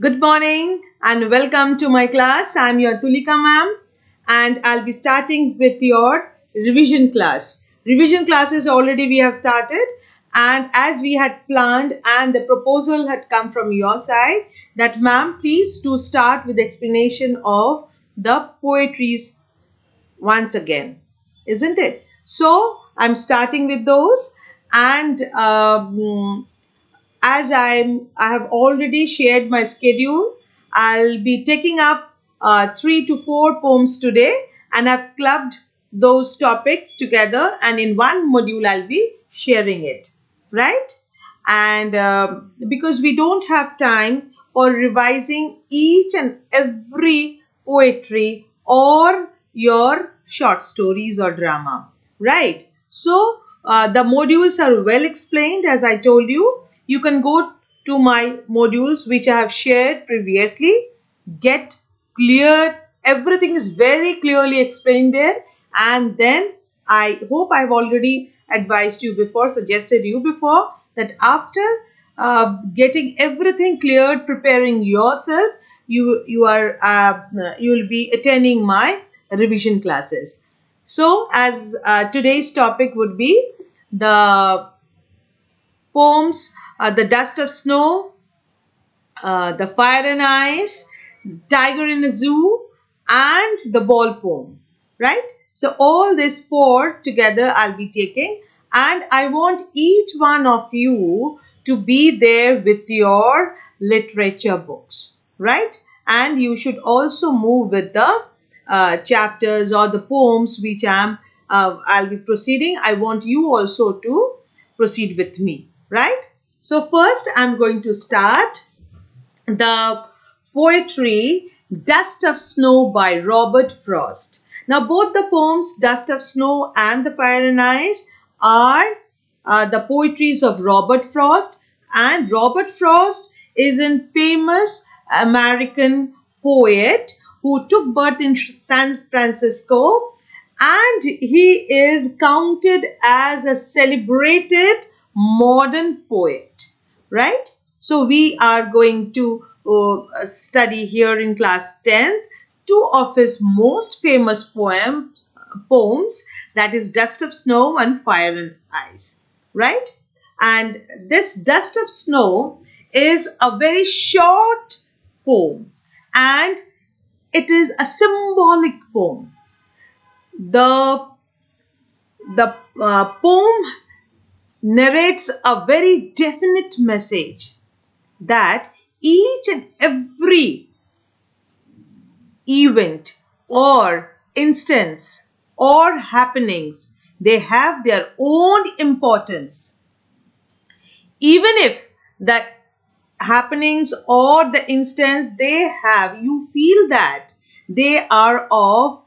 Good morning and welcome to my class. I'm your Tulika ma'am and I'll be starting with your revision class. Revision classes already we have started, and as we had planned and the proposal had come from your side that ma'am please do start with the explanation of the poetries once again, isn't it? So I'm starting with those, and as I have already shared my schedule, I'll be taking up 3 to 4 poems today, and I've clubbed those topics together, and in one module I'll be sharing it, right? And because we don't have time for revising each and every poetry or your short stories or drama, right? So the modules are well explained, as I told you. You can go to my modules which I have shared previously, get clear, everything is very clearly explained there, and then I hope I've already advised you before, suggested you before, that after getting everything cleared, preparing yourself, you will be attending my revision classes. So as today's topic would be the poems, The Dust of Snow, The Fire and Ice, Tiger in a Zoo, and the Ball poem, right? So all these four together I'll be taking, and I want each one of you to be there with your literature books, right? And you should also move with the chapters or the poems which I'll be proceeding. I want you also to proceed with me, right? So first I'm going to start the poetry Dust of Snow by Robert Frost. Now both the poems Dust of Snow and The Fire and Ice are the poetries of Robert Frost, and Robert Frost is a famous American poet who took birth in San Francisco, and he is counted as a celebrated modern poet, right? So we are going to study here in class 10 two of his most famous poems, that is Dust of Snow and Fire and Ice, right? And this Dust of Snow is a very short poem, and it is a symbolic poem. The poem narrates a very definite message that each and every event or instance or happenings, they have their own importance. Even if the happenings or the instance they have, you feel that they are of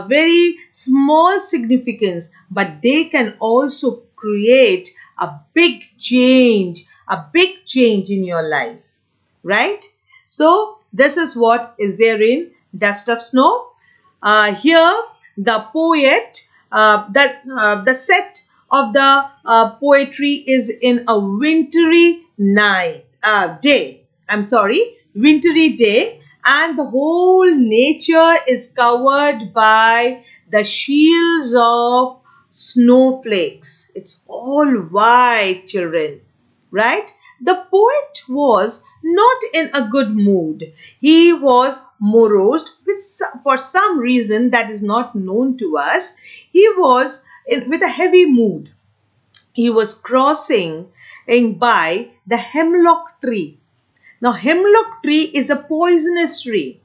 very small significance, but they can also create a big change in your life, right? So this is what is there in Dust of Snow. Here the poet, the set of the poetry is in a wintry wintry day, and the whole nature is covered by the shields of snowflakes. It's all white, children, right? The poet was not in a good mood. He was morose for some reason that is not known to us. He was with a heavy mood. He was crossing by the hemlock tree. Now, hemlock tree is a poisonous tree.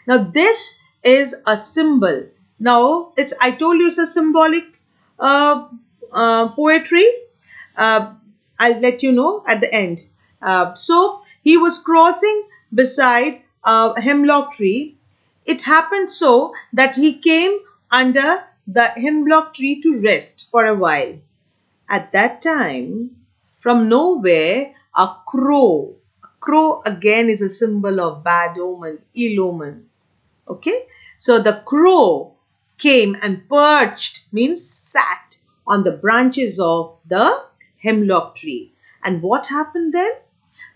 Now, this is a symbol. Now, I told you it's a symbolic poetry. I'll let you know at the end. So, he was crossing beside a hemlock tree. It happened so that he came under the hemlock tree to rest for a while. At that time, from nowhere, a crow. A crow again is a symbol of bad omen, ill omen. Okay? So the crow came and perched, means sat on the branches of the hemlock tree. And what happened then?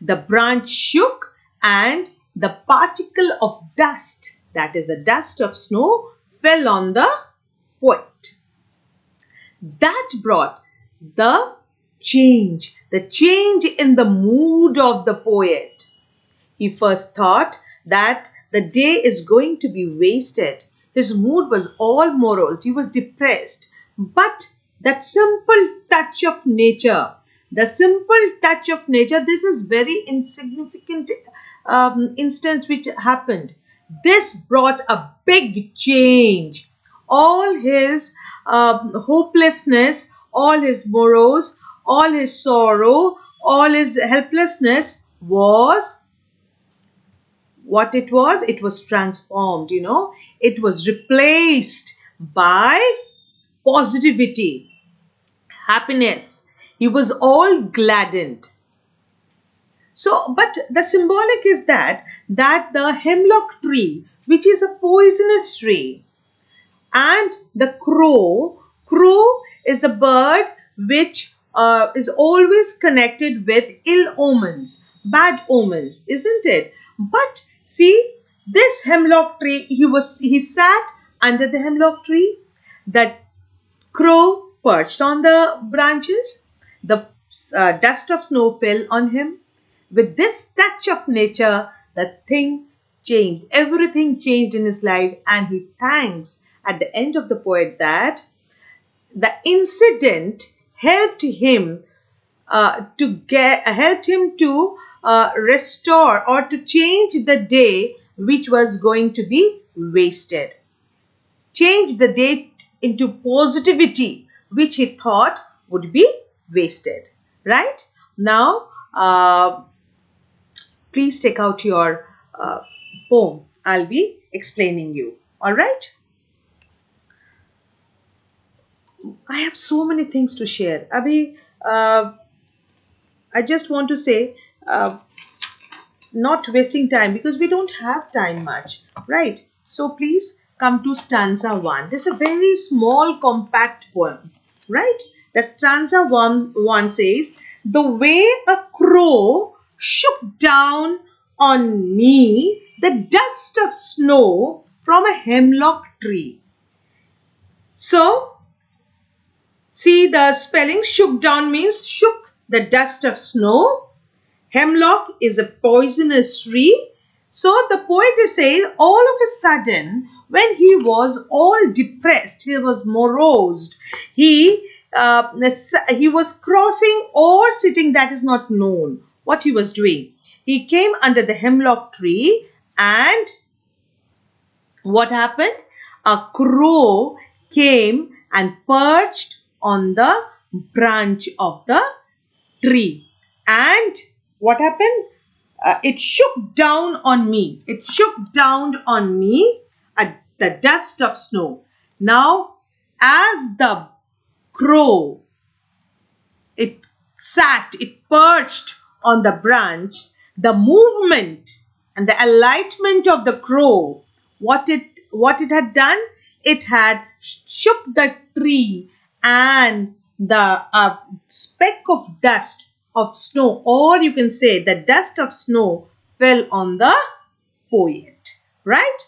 The branch shook and the particle of dust, that is the dust of snow, fell on the poet. That brought the change in the mood of the poet. He first thought that the day is going to be wasted. His mood was all morose. He was depressed. But that simple touch of nature, this is very insignificant instance which happened. This brought a big change. All his hopelessness, all his morose, all his sorrow, all his helplessness was what it was. It was transformed, It was replaced by positivity, happiness. He was all gladdened. So, but the symbolic is that the hemlock tree, which is a poisonous tree, and the crow is a bird which is always connected with ill omens, bad omens, isn't it? But see, this hemlock tree, he sat under the hemlock tree. That crow perched on the branches. The dust of snow fell on him. With this touch of nature, the thing changed. Everything changed in his life, and he thanks at the end of the poet that the incident helped him to restore or to change the day which was going to be wasted. Change the day into positivity which he thought would be wasted. Right? Now, please take out your poem. I'll be explaining you. All right? I have so many things to share. Abhi, I just want to say, not wasting time because we don't have time much, right? So please come to stanza 1. This is a very small, compact poem, right? The stanza 1 says, "The way a crow shook down on me the dust of snow from a hemlock tree." So, see the spelling. Shook down means shook the dust of snow. Hemlock is a poisonous tree. So the poet is saying all of a sudden when he was all depressed, he was morosed, he was crossing or sitting, that is not known what he was doing. He came under the hemlock tree, and what happened? A crow came and perched on the branch of the tree. And what happened? It shook down on me. It shook down on me the dust of snow. Now, as the crow, it perched on the branch, the movement and the alignment of the crow, what it had done? It had shook the tree, and the speck of dust of snow, or you can say the dust of snow, fell on the poet, right?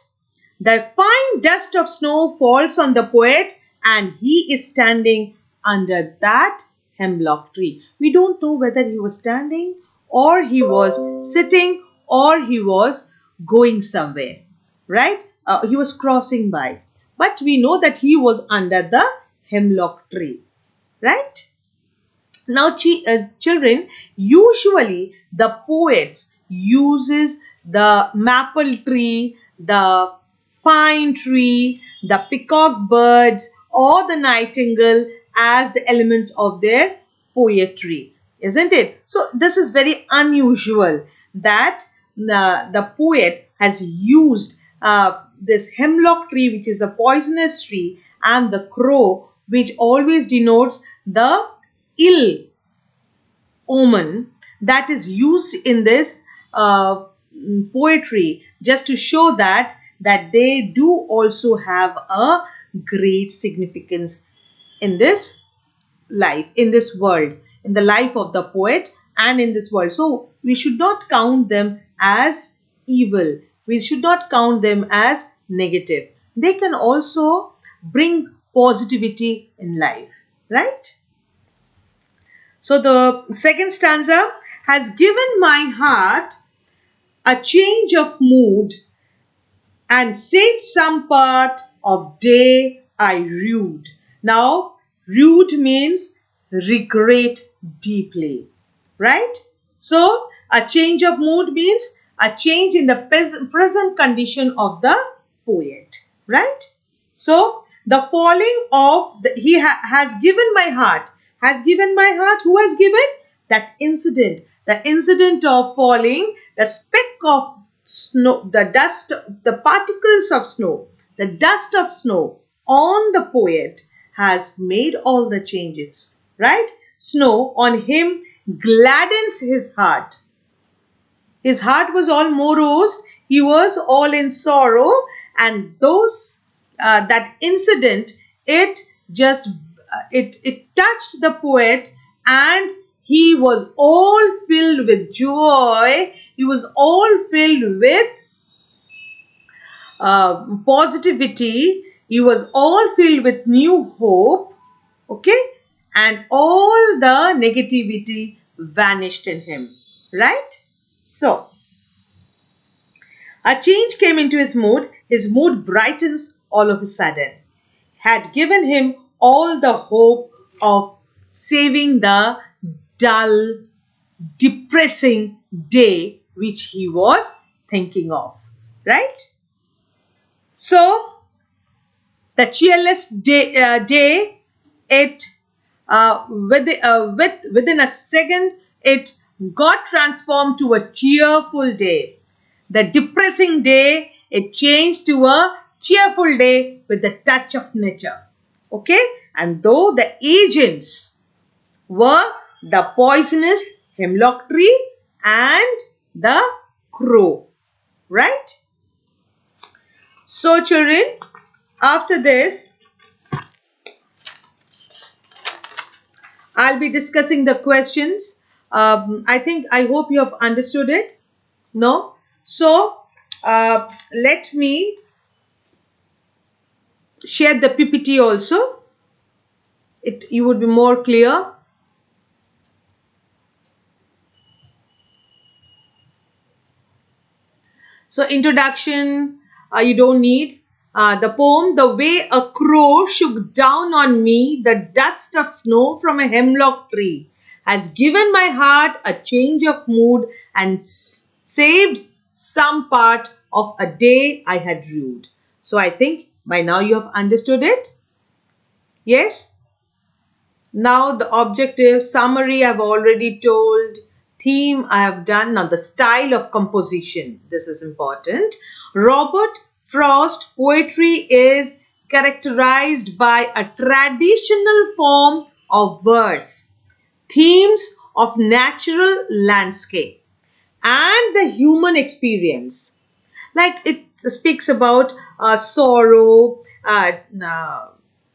The fine dust of snow falls on the poet, and he is standing under that hemlock tree. We don't know whether he was standing or he was sitting or he was going somewhere, right? He was crossing by. But we know that he was under the hemlock tree, right? Now, children, usually the poets uses the maple tree, the pine tree, the peacock birds, or the nightingale as the elements of their poetry, isn't it? So this is very unusual that the poet has used this hemlock tree, which is a poisonous tree, and the crow, which always denotes the ill omen, that is used in this poetry, just to show that they do also have a great significance in this life, in this world, in the life of the poet and in this world. So we should not count them as evil. We should not count them as negative. They can also bring positivity in life, right? So the second stanza has given my heart a change of mood and saved some part of day I rued. Now, rued means regret deeply, right? So, a change of mood means a change in the present condition of the poet, right? So, the falling of has given my heart. Has given my heart. Who has given? That incident. The incident of falling, the speck of snow, the dust, the particles of snow, the dust of snow on the poet has made all the changes, right? Snow on him gladdens his heart. His heart was all morose, he was all in sorrow, and that incident, it just it touched the poet, and he was all filled with joy. He was all filled with positivity. He was all filled with new hope. Okay, and all the negativity vanished in him, right? So a change came into his mood. His mood brightens all of a sudden. Had given him all the hope of saving the dull, depressing day which he was thinking of, right? So the cheerless day, it within a second, it got transformed to a cheerful day. The depressing day, it changed to a cheerful day with the touch of nature. Okay, and though the agents were the poisonous hemlock tree and the crow, right? So children, after this, I'll be discussing the questions. I hope you have understood it. No? So, let me share the PPT also. You would be more clear. So, introduction, you don't need. The poem, the way a crow shook down on me the dust of snow from a hemlock tree, has given my heart a change of mood and saved some part of a day I had rued. So I think by now you have understood it. Yes? Now the objective, summary I've already told, theme I have done. Now the style of composition, this is important. Robert Frost poetry is characterized by a traditional form of verse, themes of natural landscape and the human experience. Like it speaks about sorrow,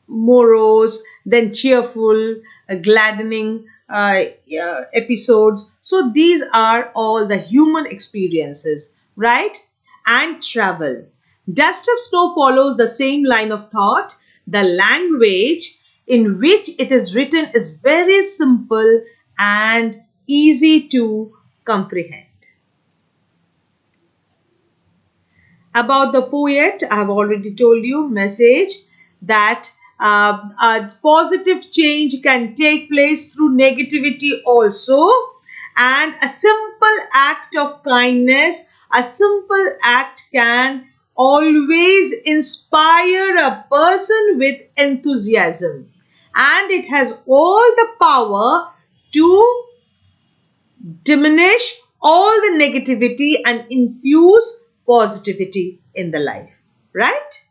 morose, then cheerful, gladdening episodes. So these are all the human experiences, right? And travel. Dust of Snow follows the same line of thought. The language in which it is written is very simple and easy to comprehend. About the poet, I have already told you, message that a positive change can take place through negativity also, and a simple act of kindness, a simple act can always inspire a person with enthusiasm, and it has all the power to diminish all the negativity and infuse positivity in the life, right?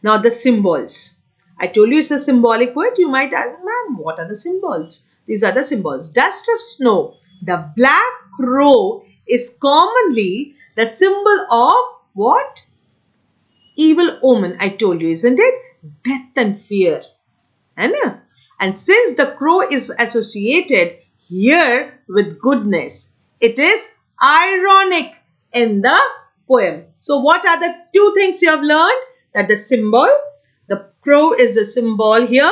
Now the symbols. I told you it's a symbolic word. You might ask, ma'am, what are the symbols? These are the symbols. Dust of snow. The black crow is commonly the symbol of what? Evil omen, I told you, isn't it? Death and fear. And since the crow is associated here with goodness, it is ironic in the poem. So what are the two things you have learned? That the symbol, the crow is a symbol here,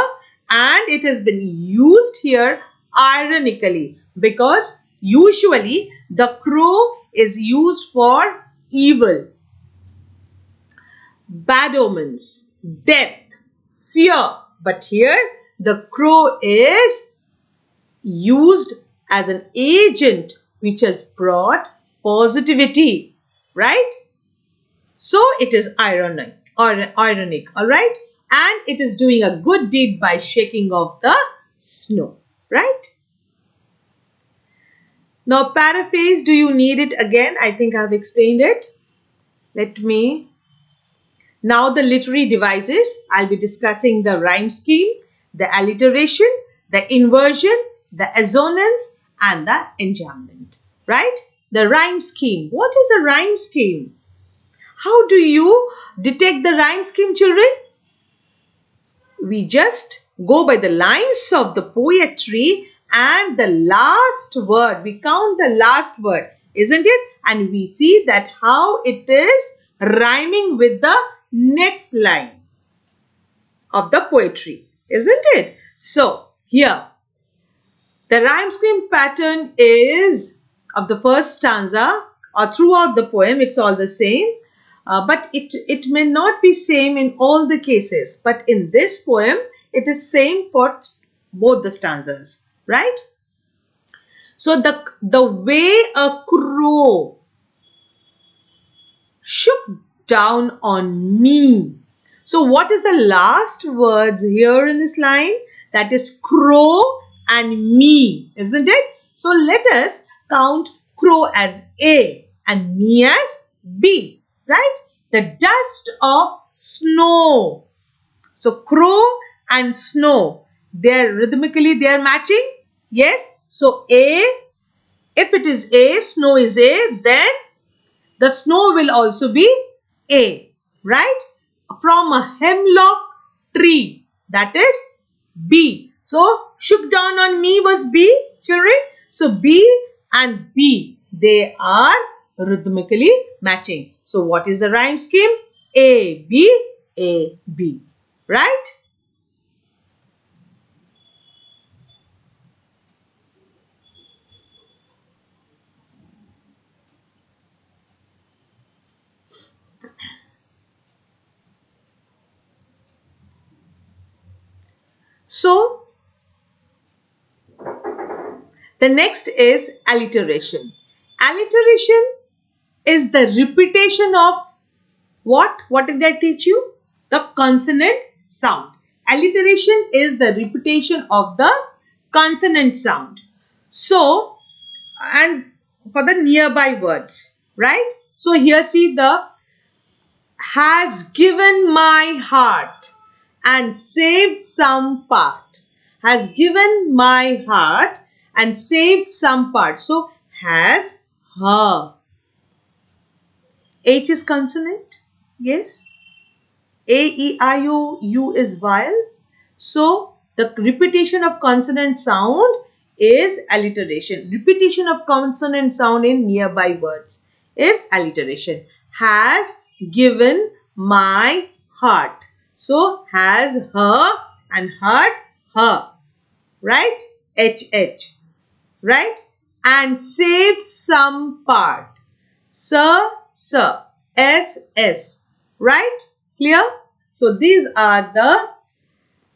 and it has been used here ironically, because usually the crow is used for evil, bad omens, death, fear. But here the crow is used as an agent which has brought positivity, right? So it is ironic, ironic, all right? And it is doing a good deed by shaking off the snow, right? Now paraphrase, do you need it again? I think I have explained it. Let me. Now the literary devices, I'll be discussing the rhyme scheme, the alliteration, the inversion, the assonance, and the enjambment, right? The rhyme scheme. What is the rhyme scheme? How do you detect the rhyme scheme, children? We just go by the lines of the poetry and the last word. We count the last word, isn't it? And we see that how it is rhyming with the next line of the poetry, isn't it? So here, the rhyme scheme pattern is of the first stanza or throughout the poem, it's all the same. But it may not be same in all the cases. But in this poem, it is same for both the stanzas, right? So the way a crow shook down on me. So what is the last words here in this line? That is crow and me, isn't it? So let us count crow as A and me as B. Right? The dust of snow. So crow and snow, rhythmically they are matching. Yes. So A, if it is A, snow is A, then the snow will also be A. Right? From a hemlock tree, that is B. So shook down on me was B, children. So B and B, they are rhythmically matching. So what is the rhyme scheme? A, B, A, B. Right? So the next is alliteration. Alliteration is the repetition of what? What did I teach you? The consonant sound. Alliteration is the repetition of the consonant sound. So, and for the nearby words, right? So here see the has given my heart and saved some part. Has given my heart and saved some part. So has her. H is consonant. Yes. A, E, I, O, U is vowel. So the repetition of consonant sound is alliteration. Repetition of consonant sound in nearby words is alliteration. Has given my heart. So has her and heart, her. Right? H, H. Right? And saved some part. Sir, sir. S, S. Right? Clear? So these are the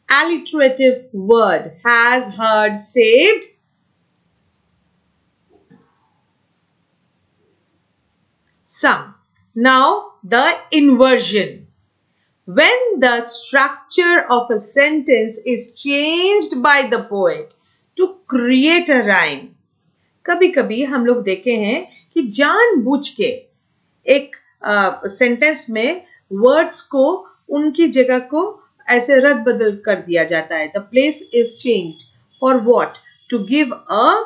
alliterative word. Has, heard, saved. Some. Now the inversion. When the structure of a sentence is changed by the poet to create a rhyme. कभी-कभी हम लोग देखे हैं कि जानबूझ के एक sentence में वर्ड्स को उनकी जगह को ऐसे रद्द बदल कर दिया जाता है. The place is changed for what? To give a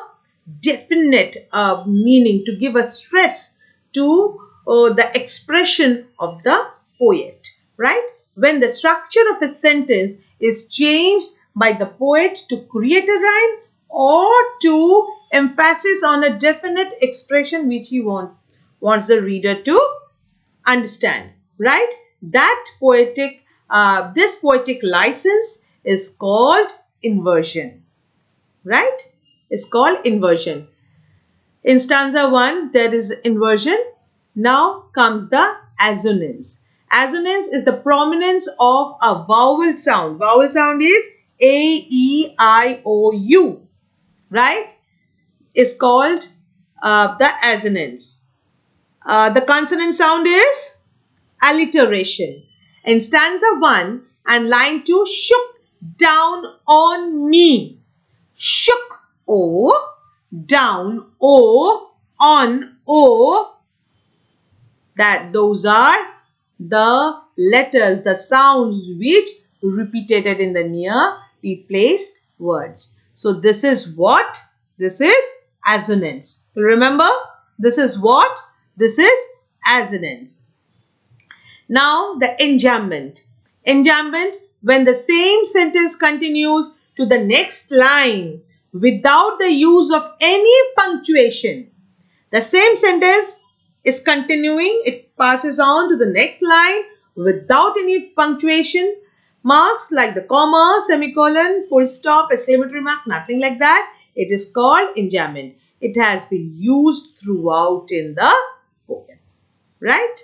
definite meaning, to give a stress to the expression of the poet. Right? When the structure of a sentence is changed by the poet to create a rhyme or to emphasis on a definite expression which he wants the reader to understand, right? This poetic license is called inversion, right? It's called inversion. In stanza 1, there is inversion. Now comes the assonance. Assonance is the prominence of a vowel sound. Vowel sound is A, E, I, O, U, right? Is called the assonance. The consonant sound is alliteration. In stanza 1 and line 2, shook down on me. Shook, O, down, O, on, O. Those are the letters, the sounds which repeated in the near replaced words. So this is what? This is assonance. Remember, this is what? This is assonance. Now the enjambment. Enjambment, when the same sentence continues to the next line without the use of any punctuation. The same sentence is continuing, it passes on to the next line without any punctuation marks like the comma, semicolon, full stop, exclamatory mark, nothing like that. It is called enjambment. It has been used throughout in the poem, right?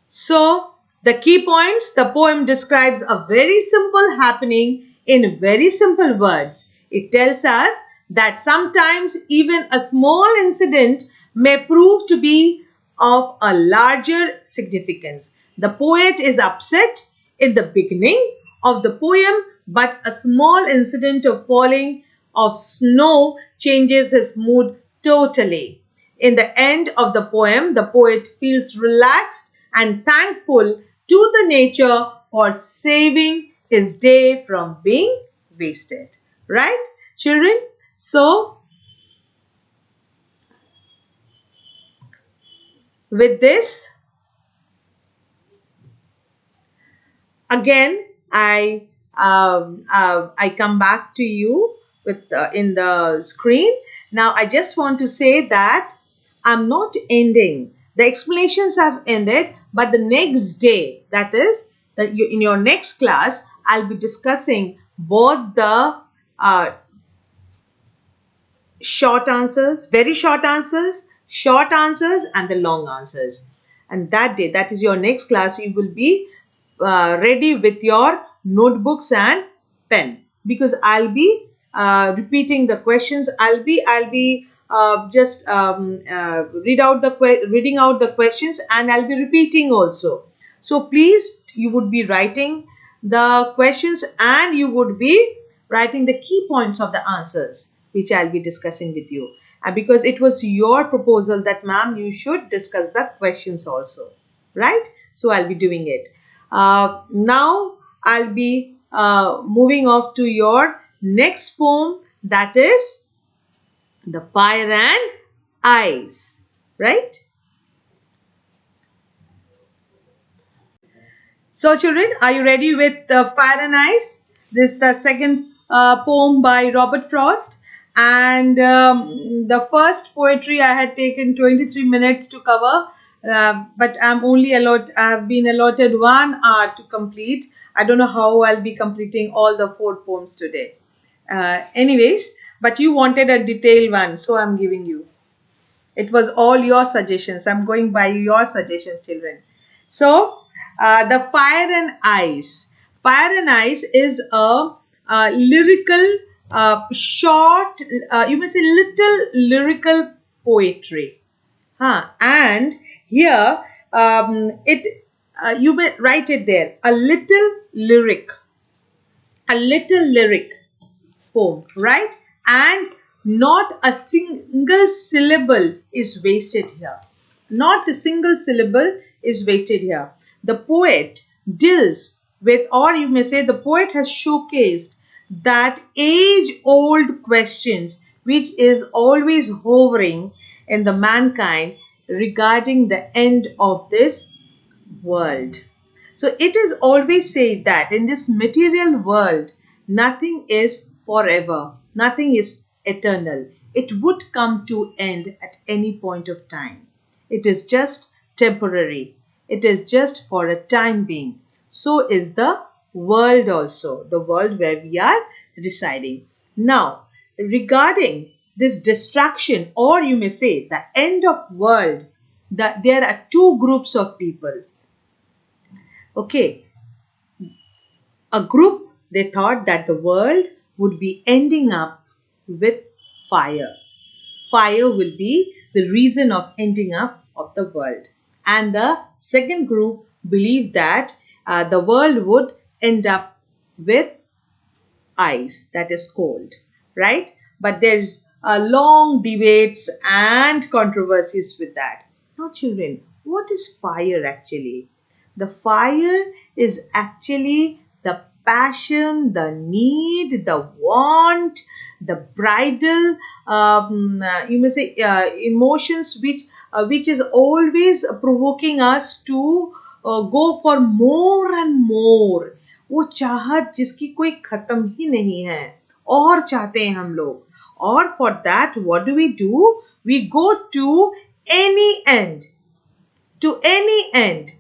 So, the key points, the poem describes a very simple happening in very simple words. It tells us that sometimes even a small incident may prove to be of a larger significance. The poet is upset in the beginning of the poem, but a small incident of falling of snow changes his mood totally. In the end of the poem, the poet feels relaxed and thankful to the nature for saving his day from being wasted. Right, children? So, with this, again, I come back to you with in the screen. Now, I just want to say that I'm not ending. The explanations have ended, but the next day, that is, in your next class, I'll be discussing both the short answers, very short answers, and the long answers. And that day, that is your next class, you will be ready with your notebooks and pen, because I'll be repeating the questions. I'll be just reading out the questions, and I'll be repeating also. So please, you would be writing the questions and you would be writing the key points of the answers, which I'll be discussing with you. And because it was your proposal that, ma'am, you should discuss the questions also, right? So I'll be doing it. Now I'll be moving off to your next poem, that is The Fire and Ice, right? So children, are you ready with Fire and Ice? This is the second poem by Robert Frost. And the first poetry I had taken 23 minutes to cover, but I have been allotted 1 hour to complete. I don't know how I'll be completing all the 4 poems today. Anyways, but you wanted a detailed one, so I'm giving you. It was all your suggestions. I'm going by your suggestions, children. So, The Fire and Ice. Fire and Ice is a lyrical, short, you may say little lyrical poetry. And here, you may write it there, a little lyric poem, right? And not a single syllable is wasted here. Not a single syllable is wasted here. The poet deals with, or you may say the poet has showcased that age-old questions which is always hovering in the mankind regarding the end of this world. So it is always said that in this material world, Nothing is forever. Nothing is eternal. It would come to end at any point of time. It is just temporary. It is just for a time being. So is the world also, the world where we are residing. Now, regarding this destruction, or you may say the end of world, that there are two groups of people. Okay, a group, they thought that the world would be ending up with fire. Fire will be the reason of ending up of the world. And the second group believed that the world would end up with ice, that is cold, right? But there's long debates and controversies with that. Now, children, what is fire actually? The fire is actually the passion, the need, the want, the bridal, you may say, emotions which is always provoking us to go for more and more. वो चाहत जिसकी कोई खत्म ही नहीं है, और चाहते हैं हम लोग. और for that, what do? We go to any end. To any end.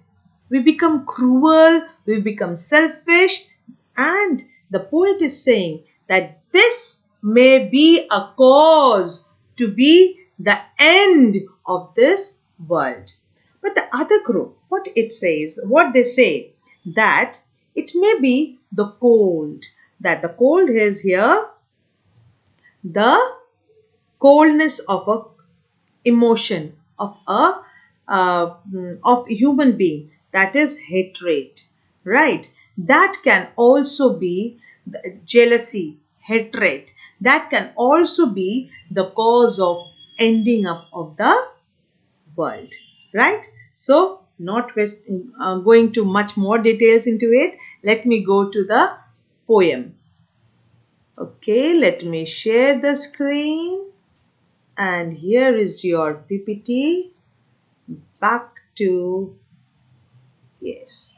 We become cruel, we become selfish, and the poet is saying that this may be a cause to be the end of this world. But the other group, what they say, that it may be the cold, that the cold is here, the coldness of a emotion, of human being, that is hatred, right? That can also be jealousy, hatred. That can also be the cause of ending up of the world, right? So, not going to much more details into it, let me go to the poem. Okay, let me share the screen. And here is your PPT. Back to, yes.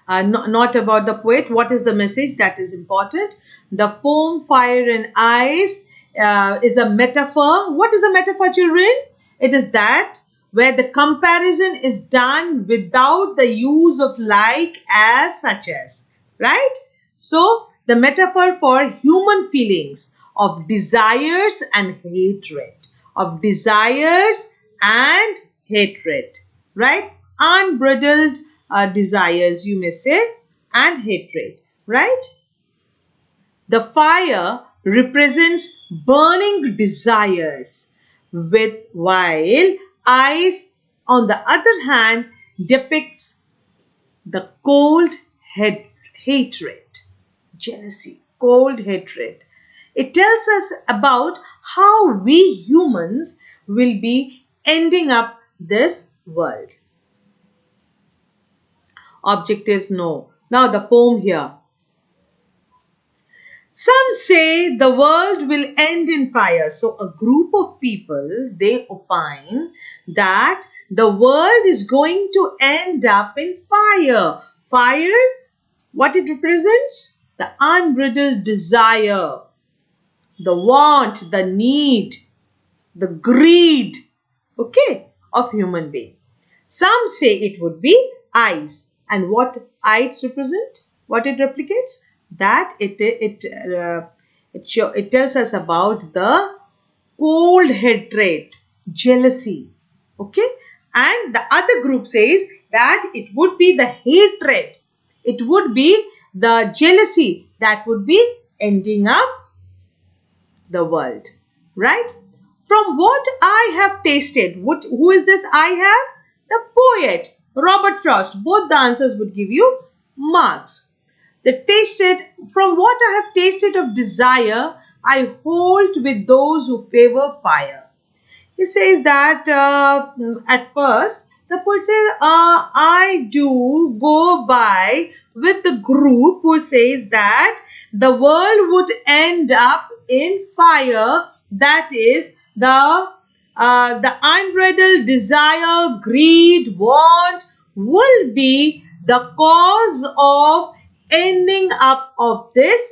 Not about the poet. What is the message? That is important. The poem Fire and Ice is a metaphor. What is a metaphor, children? It is that where the comparison is done without the use of like as such as, right? So, the metaphor for human feelings of desires and hatred, of desires and hatred, right? Unbridled desires, you may say, and hatred, right? The fire represents burning desires, while ice, on the other hand, depicts the cold hatred, jealousy, cold hatred. It tells us about how we humans will be ending up this world. Objectives, no. Now the poem here. Some say the world will end in fire. So a group of people, they opine that the world is going to end up in fire. Fire, what it represents? The unbridled desire, the want, the need, the greed, okay, of human being. Some say it would be ice. And what ice represent? What it replicates? That it tells us about the cold hatred, jealousy, okay? And the other group says that it would be the hatred, it would be the jealousy that would be ending up the world, right? From what I have tasted, who is this I have? The poet, Robert Frost. Both the answers would give you marks. From what I have tasted of desire, I hold with those who favor fire. He says that at first, the poet says, I do go by with the group who says that the world would end up in fire, that is the unbridled desire, greed, want will be the cause of ending up of this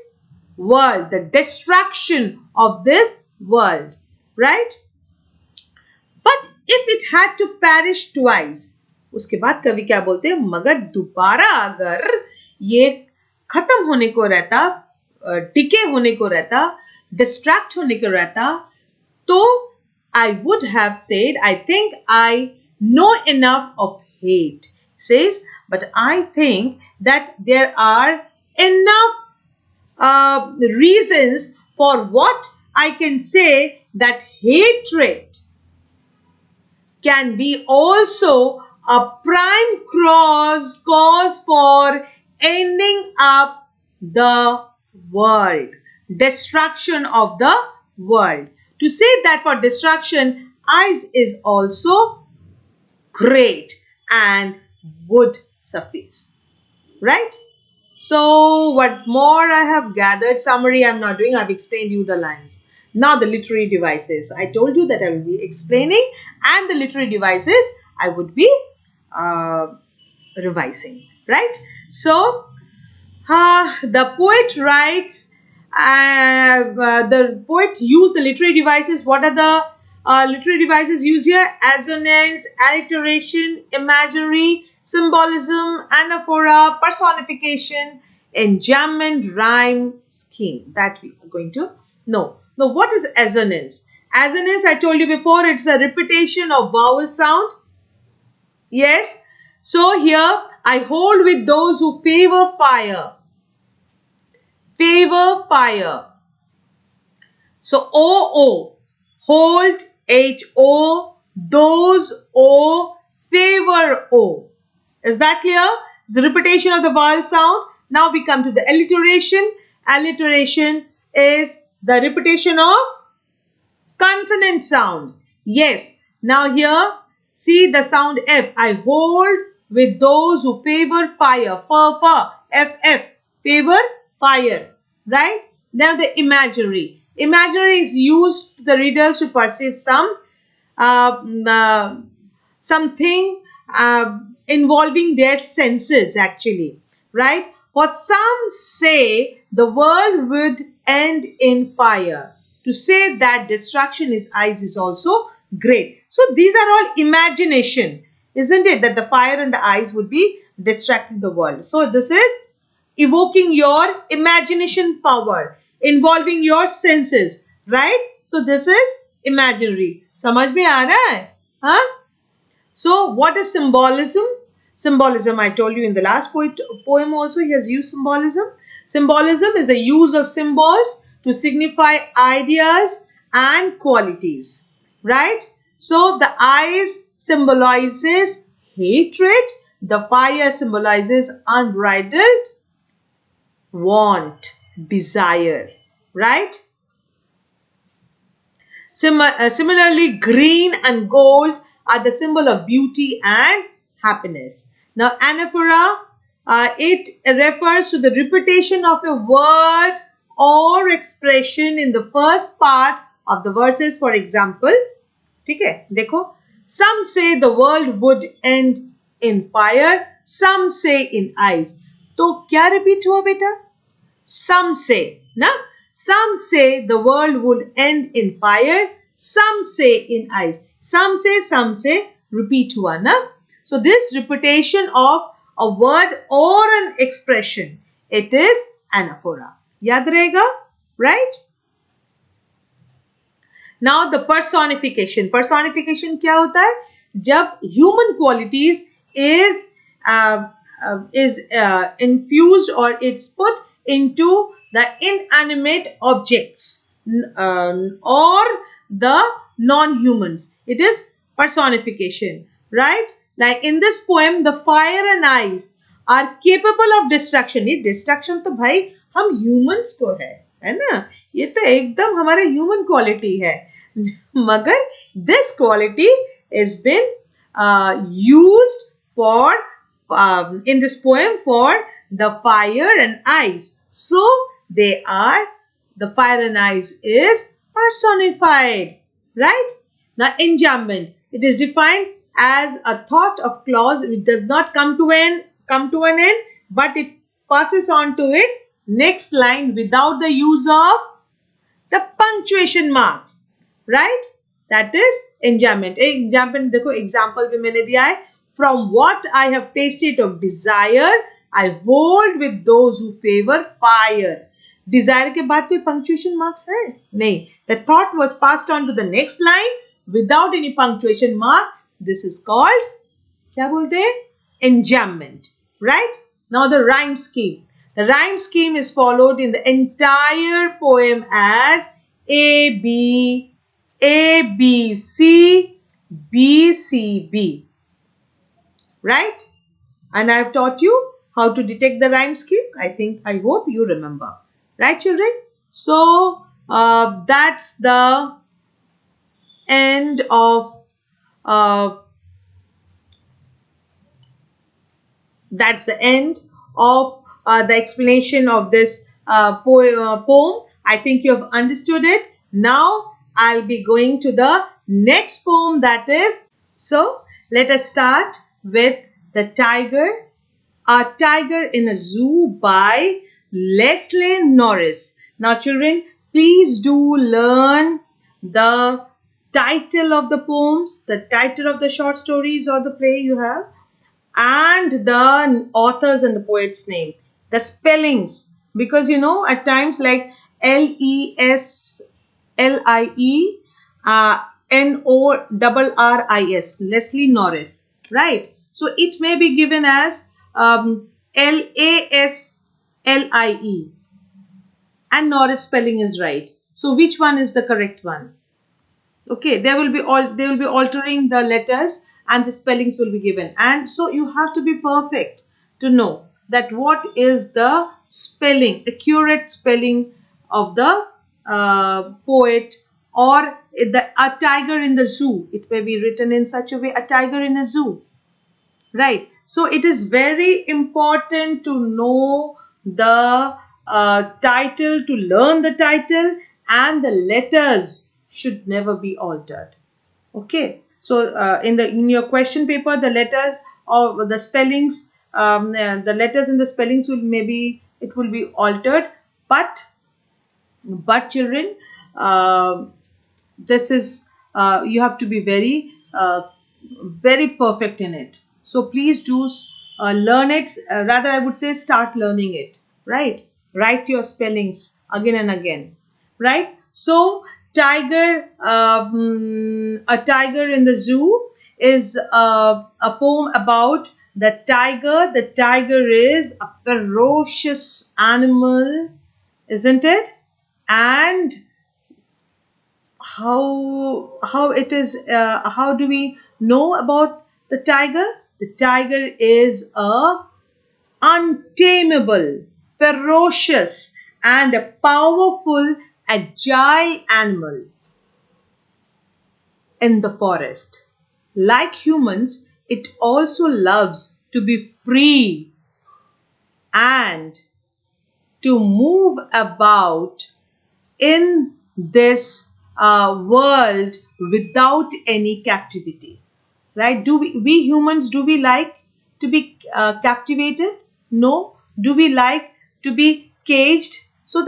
world, the destruction of this world, right? But if it had to perish twice, उसके बाद कवि क्या बोलते हैं, मगर दोबारा अगर ये खत्म होने को रहता, टिके होने को रहता, डिस्ट्रैक्ट होने को रहता, तो I would have said, I think I know enough of hate. Says, but I think that there are enough reasons for what I can say that hatred can be also a prime cause for ending up the world, destruction of the world. To say that for destruction, eyes is also great and would suffice, right? So what more I have gathered, summary I'm not doing, I've explained you the lines. Now the literary devices. I told you that I will be explaining, and the literary devices I would be revising, right? So the poet writes, the poet used the literary devices. What are the literary devices used here? Assonance, alliteration, imagery, symbolism, anaphora, personification, enjambment, rhyme, scheme. That we are going to know. Now, what is assonance? Assonance, I told you before, it's a repetition of vowel sound. Yes. So here, I hold with those who favor fire. Favor fire. So, O, hold, H-O, those, O, favor, O. Is that clear? It's a repetition of the vowel sound. Now we come to the alliteration. Alliteration is the repetition of consonant sound. Yes. Now here, see the sound F. I hold with those who favor fire. F, favor fire. Right? Now the imagery. Imagery is used to the readers to perceive something involving their senses actually. Right? For some say the world would end in fire. To say that destruction is eyes is also great. So these are all imagination, isn't it? That the fire in the eyes would be distracting the world. So this is evoking your imagination power, involving your senses, right? So this is imaginary. समझ में आ रहा है? Huh? So what is symbolism? Symbolism, I told you in the last poem also, he has used symbolism. Symbolism is the use of symbols to signify ideas and qualities, right? So the eyes symbolizes hatred, the fire symbolizes unbridled want, desire, right? Similarly, green and gold are the symbol of beauty and happiness. Now, anaphora, it refers to the repetition of a word or expression in the first part of the verses. For example, ठीक है, देखो, some say the world would end in fire, some say in ice. तो क्या repeat हुआ बेटा? Some say, ना? Some say the world would end in fire, some say in ice. Some say, repeat हुआ, ना? So this repetition of a word or an expression, it is anaphora. याद रहेगा, right? Now the personification. Personification क्या होता है? जब human qualities is infused or it's put into the inanimate objects or the non-humans. It is personification, right? Like in this poem, the fire and ice are capable of destruction. ये destruction तो भाई हम humans को है ना? ये तो एकदम हमारे human quality है. मगर this quality has been used for in this poem for the fire and ice. So they are, the fire and ice is personified, right? Now enjambment, it is defined as a thought of clause which does not come to an end, but it passes on to its next line without the use of the punctuation marks, right? That is enjoyment. Example, देखो example भी मैंने दिया है. From what I have tasted of desire, I hold with those who favor fire. Desire के बाद कोई punctuation marks है? नहीं. The thought was passed on to the next line without any punctuation mark. This is called, क्या बोलते हैं? Enjambment, right? Now the rhyme scheme. The rhyme scheme is followed in the entire poem as A, B, C, B, C, B. Right? And I have taught you how to detect the rhyme scheme. I hope you remember. Right, children? So, that's the end of the explanation of this poem. I think you have understood it. Now I'll be going to the next poem, that is. So let us start with The Tiger, A Tiger in a Zoo by Leslie Norris. Now children, please do learn the title of the poems, the title of the short stories or the play you have, and the authors and the poet's name, the spellings, because at times like Leslie Norris, Leslie Norris, right? So it may be given as Laslie, and Norris spelling is right. So which one is the correct one? Okay, they will be altering the letters and the spellings will be given, and so you have to be perfect to know that what is the spelling, accurate spelling of the poet, or a tiger in the zoo. It may be written in such a way, a tiger in a zoo, right? So it is very important to know the title, to learn the title, and the letters should never be altered. Okay, so in your question paper, the letters or the spellings, the letters and the spellings will be altered, but children, this is you have to be very perfect in it. So please do learn it. Rather, I would say start learning it. Right? Write your spellings again and again. Right? So Tiger, A Tiger in the Zoo is a poem about the tiger. The tiger is a ferocious animal, isn't it? And how it is? How do we know about the tiger? The tiger is a untamable, ferocious, and a powerful, agile animal in the forest. Like humans, it also loves to be free and to move about in this world without any captivity. Right? Do we humans, do we like to be captivated? No. Do we like to be caged? So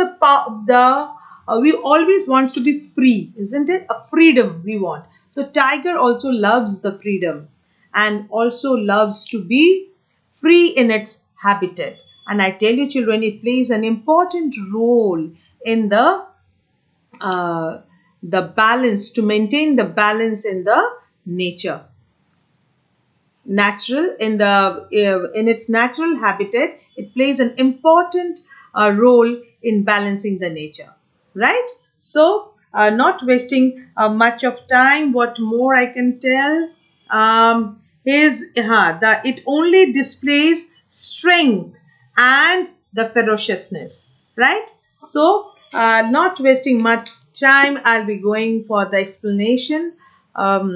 we always wants to be free, isn't it? A freedom we want. So tiger also loves the freedom and also loves to be free in its habitat. And I tell you, children, it plays an important role in the balance, to maintain the balance in the nature. In its natural habitat, it plays an important role in balancing the nature, right? So not wasting much of time, what more I can tell is it only displays strength and the ferociousness, right? So not wasting much time, I'll be going for the explanation of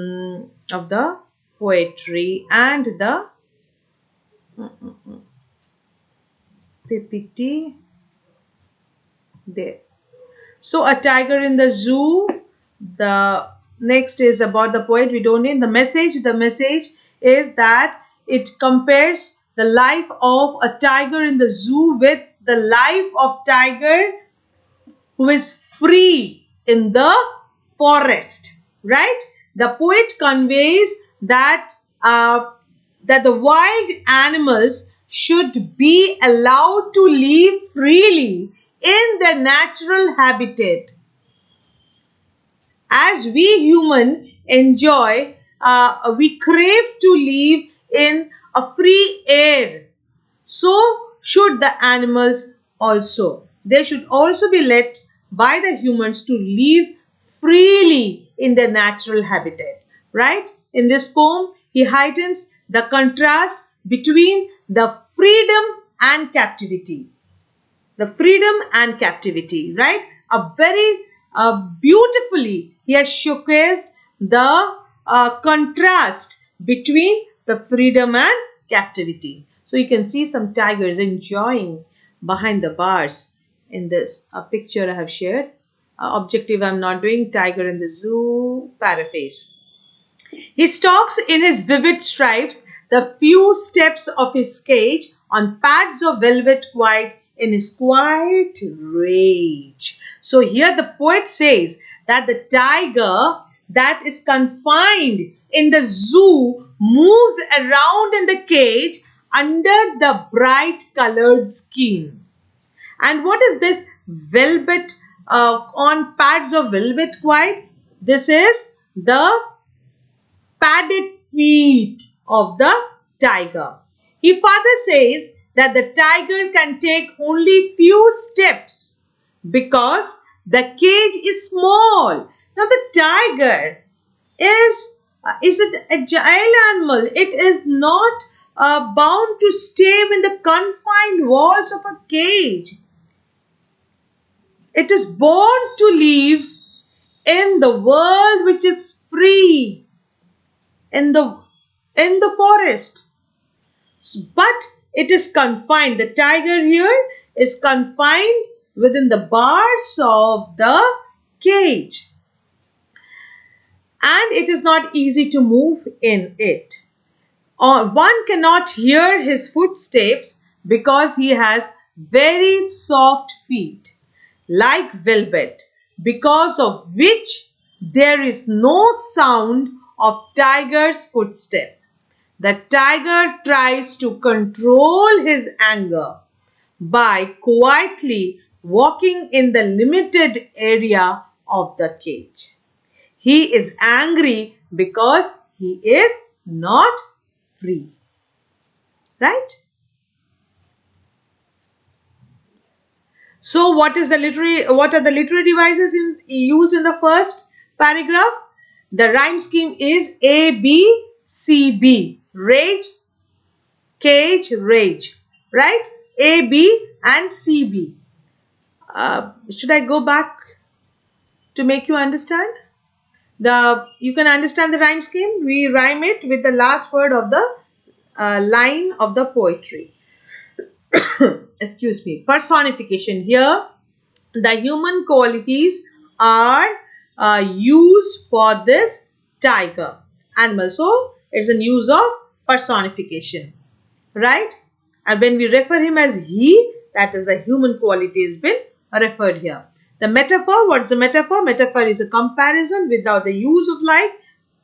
the poetry and the PPT there. So A Tiger in the Zoo. The next is about the poet. We don't need the message. The message is that it compares the life of a tiger in the zoo with the life of tiger who is free in the forest, right? The poet conveys that that the wild animals should be allowed to live freely in their natural habitat. As we human enjoy, we crave to live in a free air. So should the animals also. They should also be let by the humans to live freely in their natural habitat. Right? In this poem, he heightens the contrast between the freedom and captivity. The freedom and captivity, right? A very beautifully he has showcased the contrast between the freedom and captivity. So you can see some tigers enjoying behind the bars in this picture I have shared. Objective I'm not doing, tiger in the zoo, paraphrase. He stalks in his vivid stripes the few steps of his cage on pads of velvet quiet in his quiet rage. So here the poet says that the tiger that is confined in the zoo moves around in the cage under the bright colored skin. And what is this velvet on pads of velvet quiet? This is the padded feet of the tiger. He further says that the tiger can take only few steps because the cage is small. Now the tiger is an agile animal. It is not bound to stay in the confined walls of a cage. It is born to live in the world which is free, in the forest. But it is confined. The tiger here is confined within the bars of the cage. And it is not easy to move in it. One cannot hear his footsteps because he has very soft feet, like velvet, because of which there is no sound of tiger's footstep. The tiger tries to control his anger by quietly walking in the limited area of the cage. He is angry because he is not free. Right? So what are the literary devices used in the first paragraph? The rhyme scheme is A, B, C, B. Rage, cage, rage. Right? A, B and C, B. Should I go back to make you understand? You can understand the rhyme scheme. We rhyme it with the last word of the line of the poetry. Excuse me. Personification. Here, the human qualities are used for this tiger animal. So, it's a use of personification. Right? And when we refer him as he, that is the human quality has been referred here. The metaphor, what is the metaphor? Metaphor is a comparison without the use of like,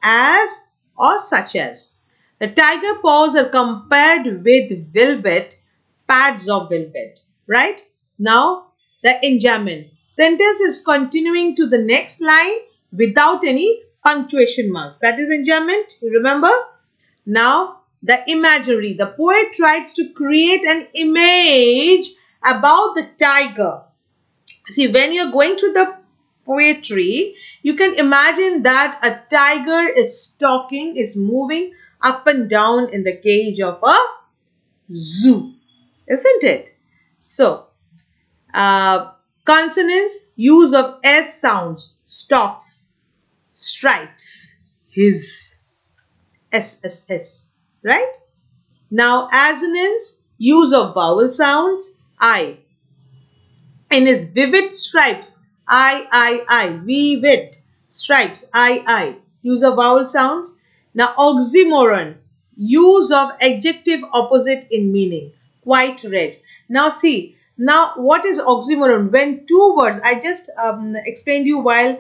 as or such as. The tiger paws are compared with velvet, pads of velvet. Right? Now, the enjambment. Sentence is continuing to the next line without any punctuation marks. That is enjambment. You remember? Now, the imagery. The poet tries to create an image about the tiger. See, when you're going through the poetry, you can imagine that a tiger is stalking, is moving up and down in the cage of a zoo. Isn't it? So, consonants, use of S sounds, stalks, stripes, his, S, right? Now, assonance, use of vowel sounds, I. In his vivid stripes, I, vivid, stripes, I. Use of vowel sounds. Now, oxymoron, use of adjective opposite in meaning. Quite rich. Now see, now what is oxymoron? When two words, I just explained you while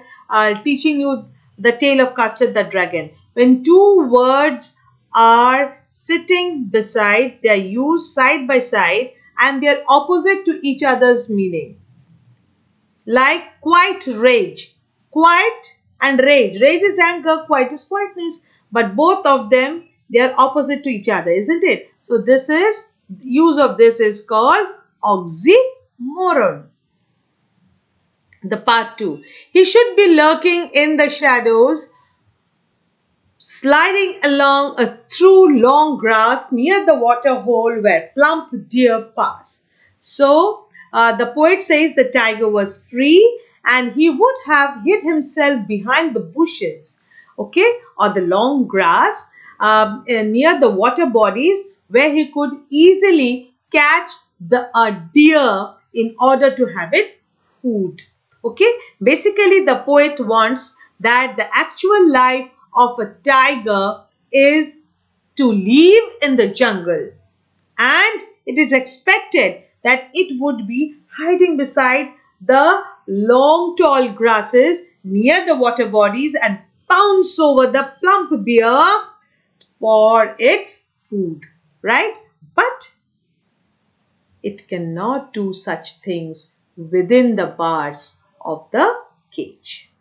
teaching you the tale of Custard the Dragon. When two words are sitting beside, they are used side by side and they are opposite to each other's meaning. Like quite rage. Quiet and rage. Rage is anger, quiet is quietness. But both of them, they are opposite to each other, isn't it? So this is, use of this is called oxymoron. The part 2. He should be lurking in the shadows, sliding along through long grass near the water hole where plump deer pass. So, the poet says the tiger was free and he would have hid himself behind the bushes, okay, or the long grass near the water bodies where he could easily catch the deer in order to have its food. Okay, basically the poet wants that the actual life of a tiger is to live in the jungle, and it is expected that it would be hiding beside the long tall grasses near the water bodies and pounce over the plump deer for its food, right? But it cannot do such things within the bars of the cage.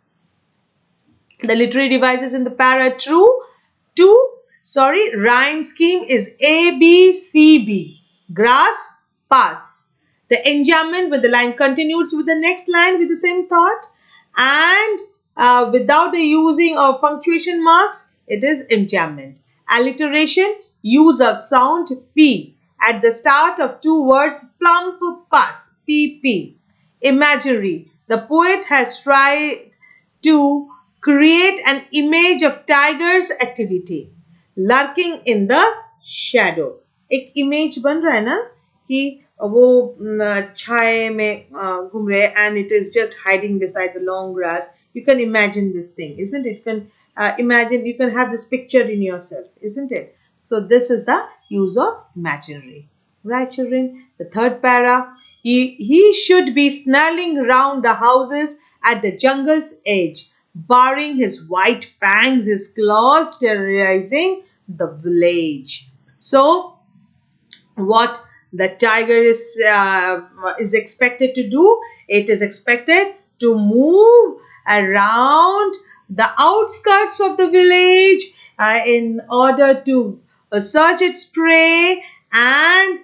The literary devices in the para rhyme scheme is A, B, C, B. Grass, pass. The enjambment when the line continues with the next line with the same thought, and without the using of punctuation marks, it is enjambment. Alliteration, use of sound P at the start of two words, plump, pass, PP. Imaginary, the poet has tried to create an image of tiger's activity, lurking in the shadow. एक image बन रहा है ना कि वो छाए में घूम रहे and it is just hiding beside the long grass. You can imagine this thing, isn't it? You can imagine, you can have this picture in yourself, isn't it? So this is the use of imaginary. Right, children? The third para. He should be snarling round the houses at the jungle's edge, baring his white fangs, his claws, terrorizing the village. So, what the tiger is expected to do? It is expected to move around the outskirts of the village in order to search its prey, and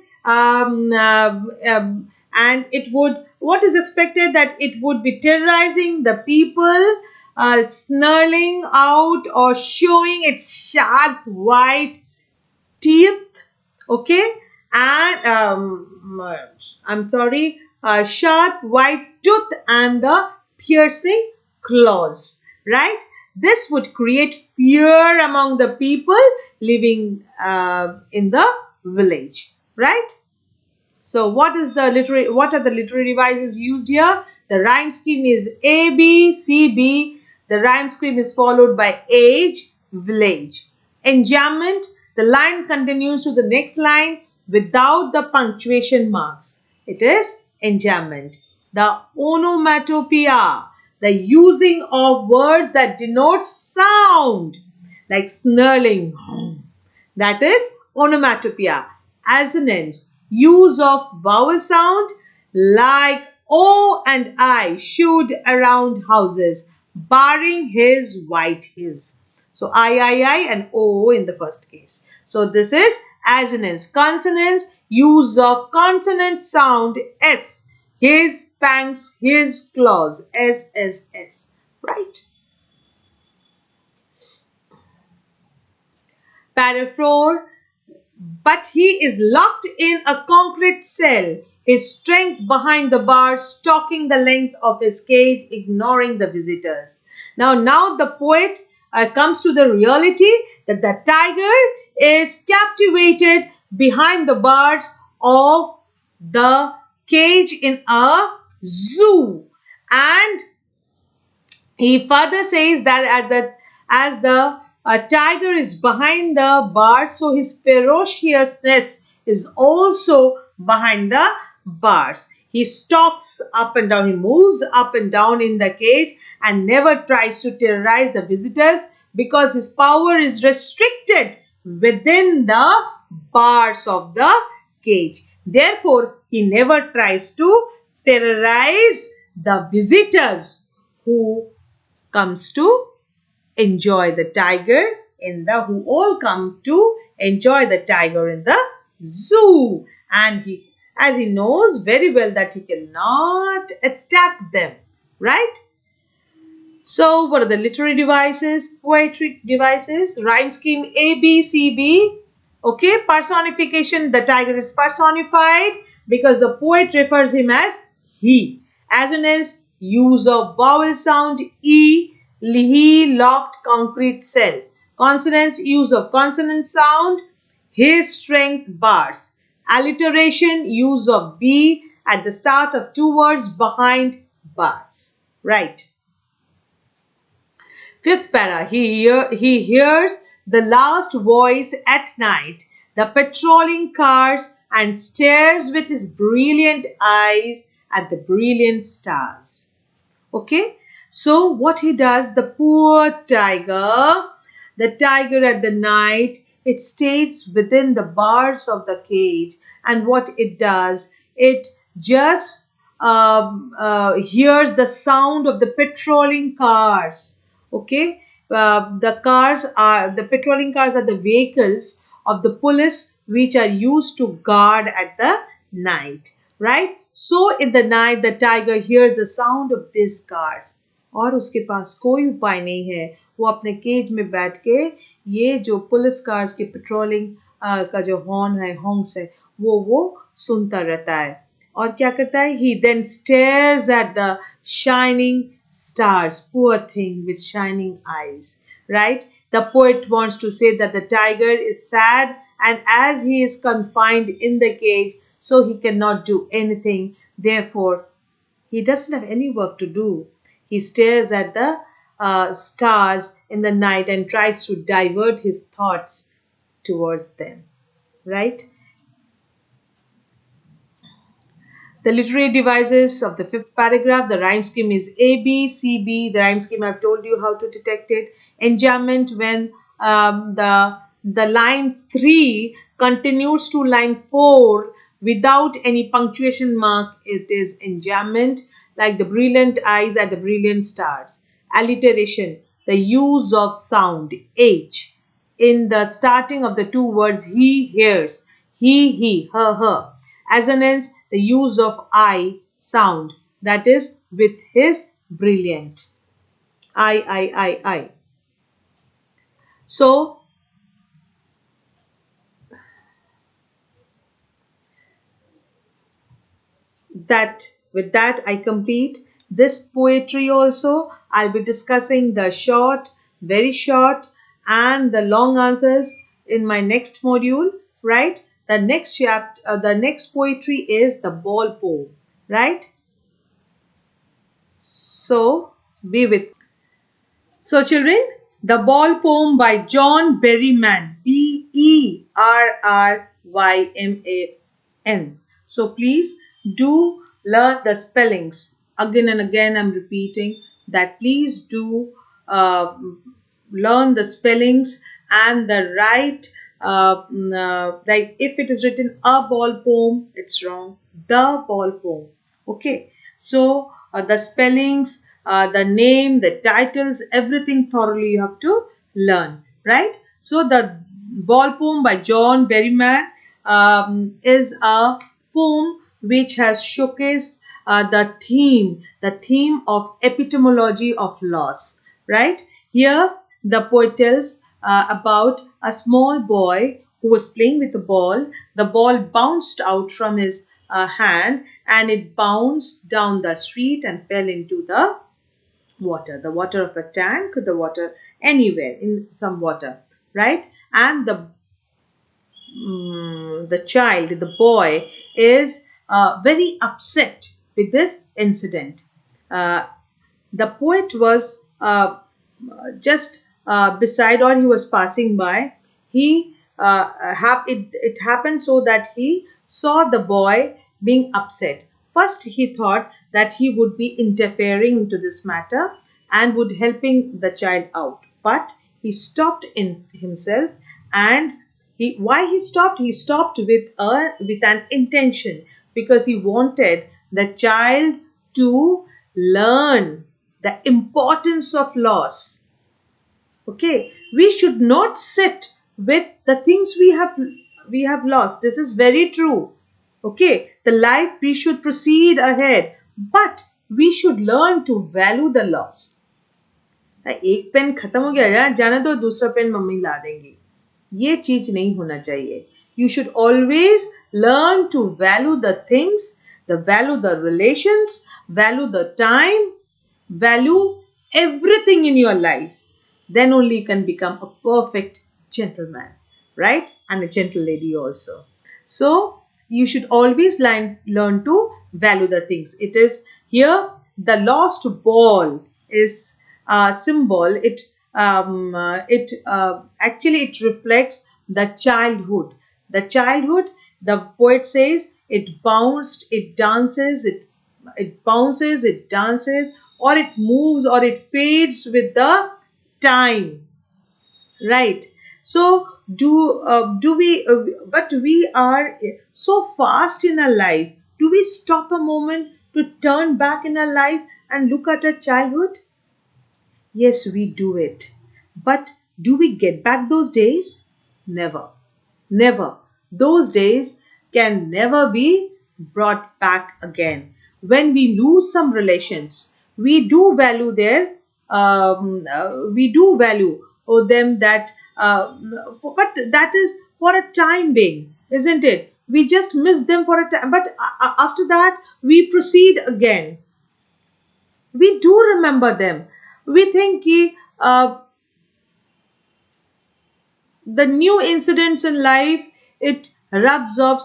it would, what is expected, that it would be terrorizing the people, snarling out or showing its sharp white teeth, okay, and sharp white tooth and the piercing claws, right? This would create fear among the people living in the village, right? So what are the literary devices used here? The rhyme scheme is A, B, C, B. The rhyme scheme is followed by age, village. Enjambment, the line continues to the next line without the punctuation marks. It is enjambment. The onomatopoeia, the using of words that denote sound, like snarling, that is onomatopoeia. Assonance, use of vowel sound like O and I should around houses, barring his white his. So I and O in the first case. So this is assonance. Consonants, use of consonant sound S, his fangs, his claws, S, right? Paraphor, but he is locked in a concrete cell, his strength behind the bars, stalking the length of his cage, ignoring the visitors. Now the poet comes to the reality that the tiger is captivated behind the bars of the cage in a zoo, and he further says that as the a tiger is behind the bars, so his ferociousness is also behind the bars. He stalks up and down, he moves up and down in the cage and never tries to terrorize the visitors because his power is restricted within the bars of the cage. Therefore, he never tries to terrorize the visitors who comes to enjoy the tiger who all come to enjoy the tiger in the zoo, and as he knows very well that he cannot attack them, right? So what are the literary devices, poetic devices? Rhyme scheme ABCB. Okay, personification, the tiger is personified because the poet refers him as he. Assonance, use of vowel sound E, he locked concrete cell. Consonants, use of consonant sound, his strength bars. Alliteration, use of B at the start of two words behind bars. Right. Fifth para, he hears the last voice at night, the patrolling cars, and stares with his brilliant eyes at the brilliant stars. Okay, so what he does, the poor tiger, the tiger at the night, it stays within the bars of the cage, and what it does, it just hears the sound of the patrolling cars. Okay, the patrolling cars are the vehicles of the police which are used to guard at the night, right? So in the night the tiger hears the sound of these cars और उसके पास कोई उपाय नहीं है, वो अपने cage में बैठ के ये जो पुलिस कार्स के पेट्रोलिंग का जो हॉर्न है, हॉर्न्स है, वो सुनता रहता है और क्या करता है? He then stares at the shining stars, poor thing with shining eyes, right? The poet wants to say that the tiger is sad, and as he is confined in the cage, so he cannot do anything. Therefore, he doesn't have any work to do. He stares at the stars in the night and tries to divert his thoughts towards them, right? The literary devices of the fifth paragraph, the rhyme scheme is A, B, C, B. The rhyme scheme, I've told you how to detect it. Enjambment, when the line 3 continues to line 4 without any punctuation mark, it is enjambment, like the brilliant eyes at the brilliant stars. Alliteration, the use of sound H in the starting of the two words he hears, he, her. Assonance, the use of I sound, that is with his brilliant. I. So, with that I complete this poetry also. I'll be discussing the short, very short, and the long answers in my next module, right? The next chapter, the next poetry is the ball poem, right? So, be with me. So, children, the ball poem by John Berryman, Berryman. So, please do learn the spellings. Again and again, I'm repeating that please do learn the spellings and the right. Like if it is written a ball poem, it's wrong. The ball poem. Okay. So the spellings, the name, the titles, everything thoroughly you have to learn, right? So the ball poem by John Berryman is a poem which has showcased the theme of epistemology of loss, right? Here the poet tells about a small boy who was playing with a ball. The ball bounced out from his hand and it bounced down the street and fell into the water of a tank, the water anywhere in some water, right? And the child, the boy, is very upset with this incident. The poet was just beside, or he was passing by, it happened so that he saw the boy being upset. First, he thought that he would be interfering into this matter and would helping the child out. But he stopped in himself, and why he stopped? He stopped with an intention, because he wanted the child to learn the importance of loss. Okay, we should not sit with the things we have lost. This is very true. Okay, the life, we should proceed ahead, but we should learn to value the loss. एक pen खत्म हो गया यार, जाने दो, दूसरा pen mummy ला देंगी. ये चीज नहीं होना चाहिए. You should always learn to value the things, value the relations, value the time, value everything in your life. Then only you can become a perfect gentleman, right? And a gentle lady also. So you should always learn to value the things. It is here, the lost ball is a symbol. Actually it reflects the childhood. The poet says, it bounced, it dances, it bounces, it dances, or it moves, or it fades with the time, right? So do we but we are so fast in our life. Do we stop a moment to turn back in our life and look at our childhood? Yes, we do it. But do we get back those days? Never. Never. Those days can never be brought back again. When we lose some relations, we do value them, that but that is for a time being, isn't it? We just miss them for a time, but after that we proceed again. We do remember them. We think the new incidents in life, it rubs off,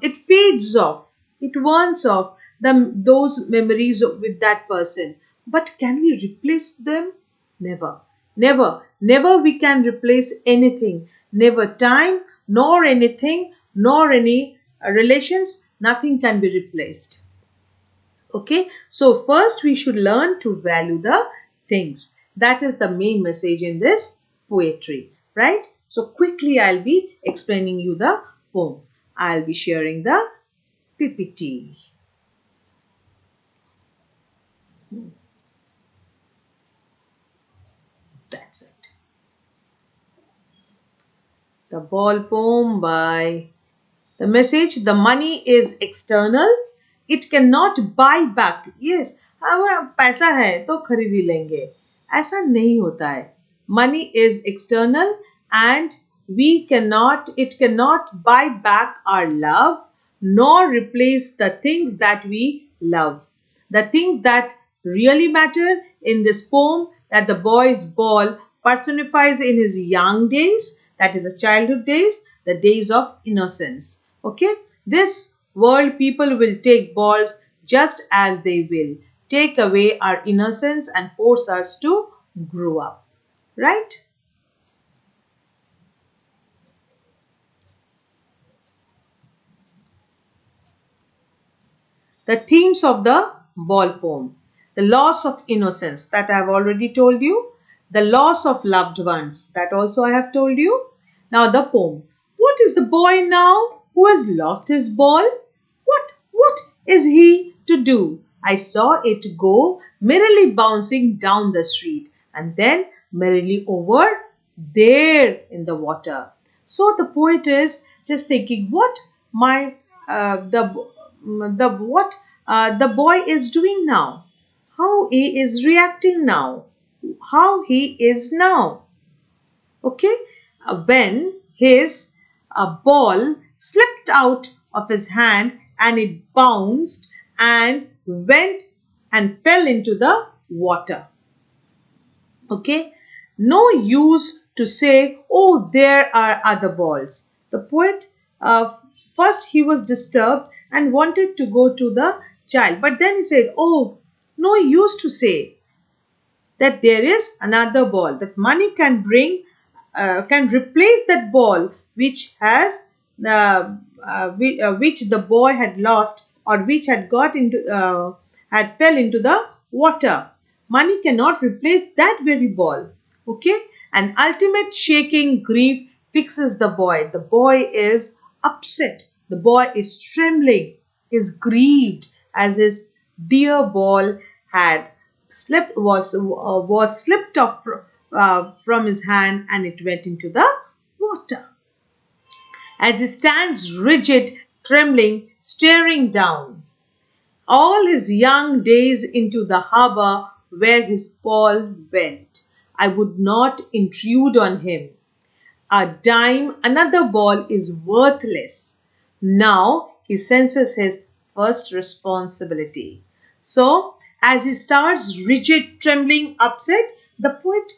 it fades off, it burns off those memories with that person. But can we replace them? Never. Never we can replace anything. Never time, nor anything, nor any relations. Nothing can be replaced. Okay, so first we should learn to value the things. That is the main message in this poetry, right? So quickly I'll be explaining you the poem. I'll be sharing the PPT. That's it. The ball poem by the message. The money is external. It cannot buy back. Yes, हमारा पैसा है तो खरीद ही लेंगे. ऐसा नहीं होता है. Money is external, and it cannot buy back our love, nor replace the things that we love. The things that really matter in this poem, that the boy's ball personifies in his young days, that is the childhood days, the days of innocence. Okay, this world people will take balls just as they will, take away our innocence and force us to grow up, right? The themes of the ball poem: the loss of innocence, that I have already told you, the loss of loved ones, that also I have told you. Now the poem: what is the boy now who has lost his ball? What is he to do? I saw it go merrily bouncing down the street, and then merrily over there in the water. So the poet is just thinking, what my the what the boy is doing now, how he is reacting now, how he is now. Okay, when his ball slipped out of his hand, and it bounced and went and fell into the water. Okay, no use to say, oh, there are other balls. The poet, first he was disturbed and wanted to go to the child, but then he said, oh, no use to say. that there is another ball, that money can bring, can replace that ball which has which the boy had lost, or which had got into had fell into the water. Money cannot replace that very ball. Okay, and ultimate shaking grief fixes the boy. The boy is upset. The boy is trembling, is grieved, as his dear ball had slipped, was slipped off from his hand, and it went into the water. As he stands rigid, trembling, staring down all his young days into the harbor where his ball went, I would not intrude on him. A dime, another ball is worthless. Now he senses his first responsibility. So, as he starts rigid, trembling, upset, the poet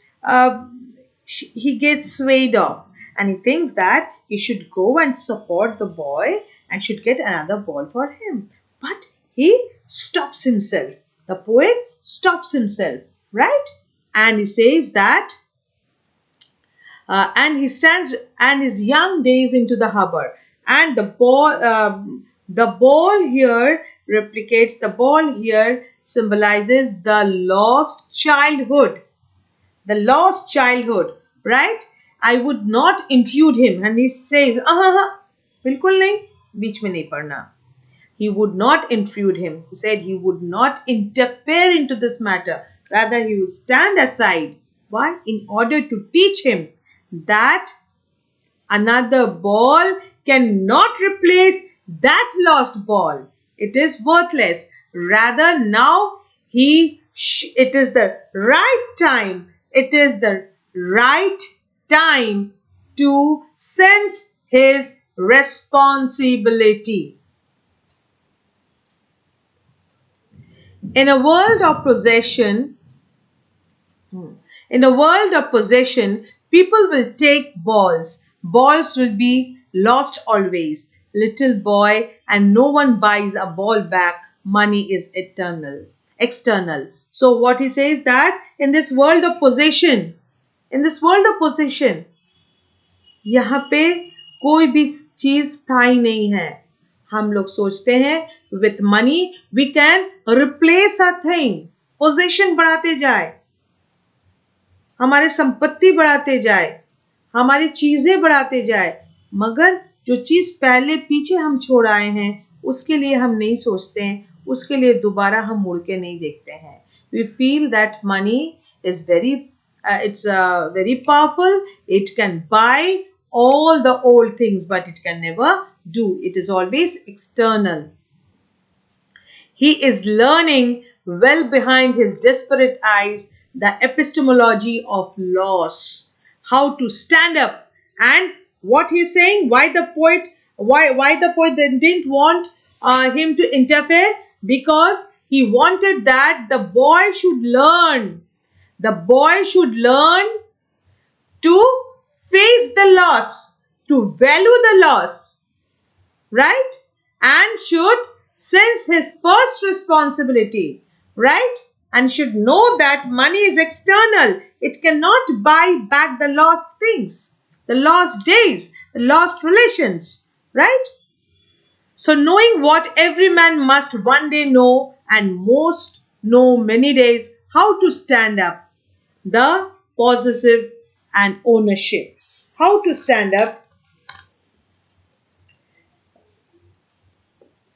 he gets swayed off, and he thinks that he should go and support the boy and should get another ball for him. But he stops himself. The poet stops himself, right? And he says that, and he stands and his young days into the harbor, and the ball here replicates, the ball here symbolizes the lost childhood, right? I would not intrude him, and he says, बिल्कुल नहीं, बीच में नहीं पढ़ना. He would not intrude him. He said he would not interfere into this matter. Rather, he would stand aside. Why? In order to teach him that another ball cannot replace that lost ball. It is worthless. Rather, now it is the right time. It is the right time to sense his responsibility. In a world of possession, people will take balls. Balls will be lost always. Little boy, and no one buys a ball back. Money is external. So what he says that in this world of possession, यहाँ पे कोई भी चीज स्थायी नहीं है. हम लोग सोचते हैं with money we can replace a thing. Possession बढ़ाते जाए, हमारे संपत्ति बढ़ाते जाए, हमारी चीजें बढ़ाते जाए, मगर जो चीज पहले पीछे हम छोड़ आए हैं उसके लिए हम नहीं सोचते हैं, उसके लिए दोबारा हम मुड़ के नहीं देखते हैं. We feel that money is very powerful. It can buy all the old things, but it can never do. It is always external. He is learning well behind his desperate eyes the epistemology of loss, how to stand up. And what he's saying, why the poet didn't want him to interfere, because he wanted that the boy should learn to face the loss, to value the loss, right? And should sense his first responsibility, right? And should know that money is external. It cannot buy back the lost things, the lost days, the lost relations, right? So knowing what every man must one day know, and most know many days, how to stand up, the possessive and ownership. How to stand up.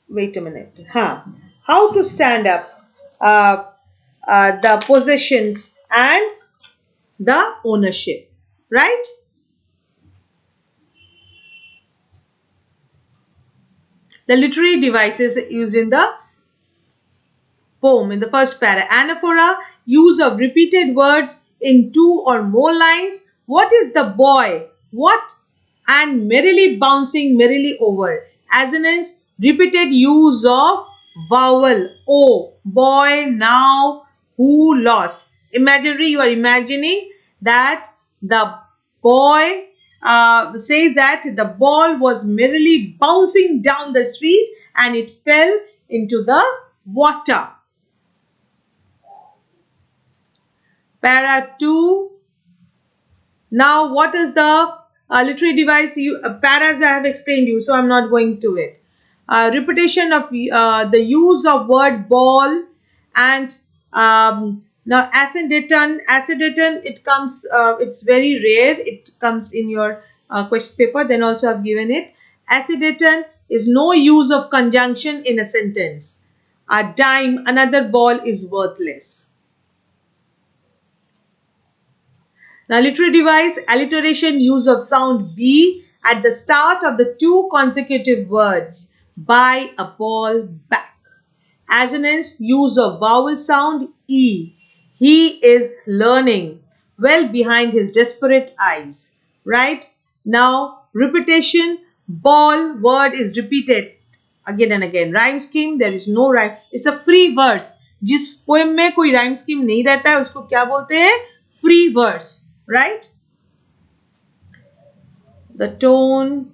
Wait a minute. How to stand up, the possessions and the ownership, right? The literary devices used in the poem in the first para. Anaphora, use of repeated words in two or more lines. What is the boy? What? And merrily bouncing merrily over. Assonance, repeated use of vowel O. Boy, now, who, lost. Imaginary, you are imagining that the boy says that the ball was merrily bouncing down the street and it fell into the water. Para 2. Now, what is the literary device? Paras I have explained you, so I'm not going to it. Repetition of the use of word ball and now accidenton. It comes. It's very rare. It comes in your question paper. Then also I've given it. Accidenton is no use of conjunction in a sentence. A dime, another ball is worthless. Now, literary device, alliteration, use of sound B at the start of the two consecutive words. Buy a ball back. Assonance, use of vowel sound E. He is learning. Well behind his desperate eyes. Right? Now, repetition, ball, word is repeated again and again. Rhyme scheme, there is no rhyme. It's a free verse. जिस poem में कोई rhyme scheme नहीं रहता है उसको क्या बोलते हैं? Free verse. Right? The tone.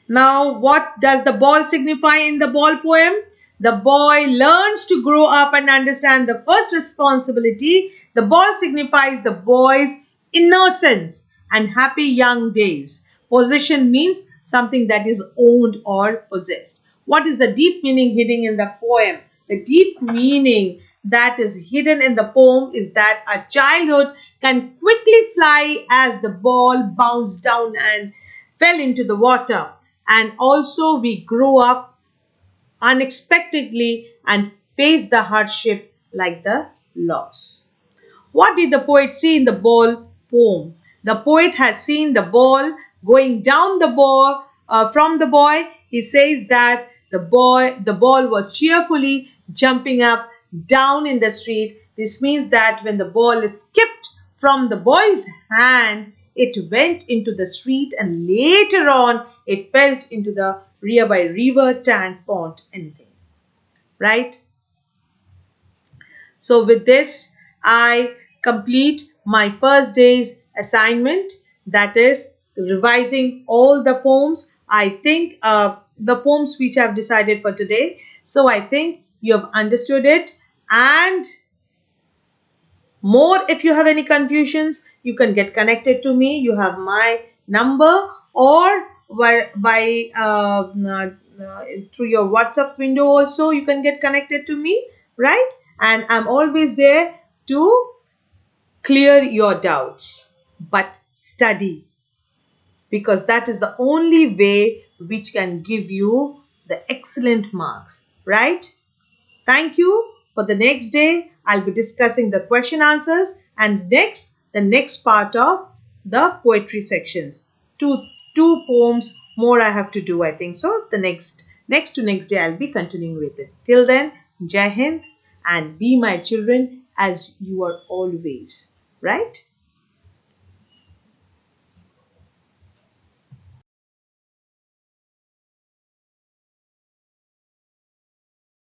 Now, what does the ball signify in the ball poem? The boy learns to grow up and understand the first responsibility. The ball signifies the boy's innocence and happy young days. Possession means something that is owned or possessed. What is the deep meaning hidden in the poem? The deep meaning that is hidden in the poem is that our childhood can quickly fly as the ball bounced down and fell into the water. And also we grow up unexpectedly and face the hardship like the loss. What did the poet see in the ball poem? The poet has seen the ball going down the ball from the boy. He says that the ball was cheerfully jumping up down in the street. This means that when the ball is skipped from the boy's hand, it went into the street and later on it fell into the nearby river, tank, pond, anything. Right? So with this, I complete my first day's assignment, that is revising all the poems. I think the poems which I've decided for today. So I think you have understood it, and more, if you have any confusions, you can get connected to me. You have my number, or through your WhatsApp window also you can get connected to me, right? And I'm always there to clear your doubts. But study, because that is the only way which can give you the excellent marks, right? Thank you. For the next day, I'll be discussing the question answers, and the next part of the poetry sections. Two poems more I have to do, I think. So the next day I'll be continuing with it. Till then, Jai Hind, and be my children as you are always, right?